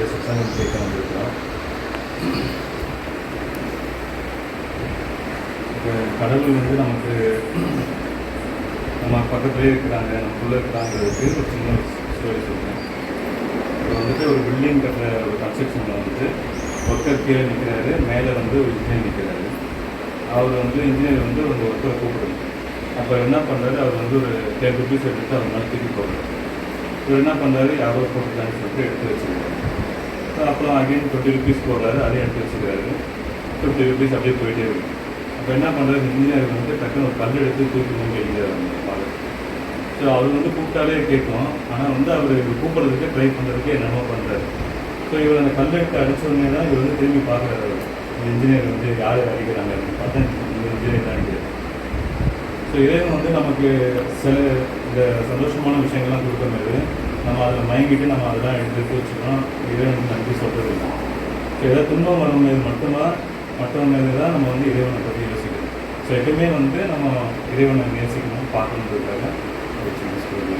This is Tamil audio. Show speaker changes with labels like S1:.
S1: இங்கே சத்சங்கம் கேட்க வந்திருக்கிறோம். இப்போ கடவுள் வந்து நமக்கு நம்ம பக்கத்துலேயே இருக்கிறாங்க, நமக்குள்ளே இருக்கிறாங்கிறதுக்கு ஒரு சின்ன ஸ்டோரி சொல்கிறேன். இப்போ வந்துட்டு ஒரு பில்டிங் கட்டுற ஒரு கன்ஸ்ட்ரக்ஷனில் வந்துட்டு ஒர்க்கர் கீழே நிற்கிறாரு, மேலே வந்து ஒரு இன்ஜினியர் நிற்கிறாரு. அவர் வந்து இன்ஜினியர் வந்து ஒரு ஒர்க்கரை கூப்பிடுது. அப்போ என்ன பண்ணுறாரு, அவர் வந்து ஒரு 10 rupees எடுத்து அவர் மேலே தூக்கி போடுறாரு. இவர் என்ன பண்ணுறாரு, யாரோ போட்டுருக்கான்னு சொல்லிட்டு எடுத்து வச்சுருக்காரு. அப்புறம் அகைன் 20 rupees போடுறாரு, அதையும் எடுத்து வச்சுக்கிறாரு. 50 rupees அப்படியே போயிட்டே இருக்கு. அப்போ என்ன பண்ணுறாரு, இன்ஜினியர் வந்து டக்குன்னு ஒரு கல் எடுத்து தூக்கி மூஞ்சி அடிக்கிறார் அந்த ஃபாதர். ஸோ அவர் வந்து கூப்பிட்டாலே கேட்கும், ஆனால் வந்து அவர் கூப்பிட்றதுக்கு ட்ரை பண்ணுறதுக்கு என்னென்னமோ பண்ணுறாரு. ஸோ இவர் அந்த கல் எடுத்து அடித்த உடனே தான் இவர் வந்து திரும்பி பார்க்குறாரு. இந்த இன்ஜினியர் வந்து யார் அடிக்கிறாங்க அப்படின்னு பார்த்தா இந்த இன்ஜினியர் தான் அடிக்கிறார். ஸோ இறைவன் வந்து நமக்கு சில இந்த சந்தோஷமான விஷயங்கள்லாம் கொடுக்கும்போது நம்ம அதில் மயங்கிட்டு நம்ம அதெல்லாம் எடுத்து வச்சுக்கணும். இறைவனுக்கு நன்றி சொல்கிறது இல்லை. ஸோ ஏதாவது துன்பம் வரும்போது மட்டும்தான் மற்றவங்க தான் நம்ம வந்து இறைவனை பற்றி யோசிக்கணும். ஸோ எப்பவுமே வந்து நம்ம இறைவனை நேசிக்கணும், பார்க்கணுன்றதுக்காக ஒரு சின்ன ஸ்டோரி.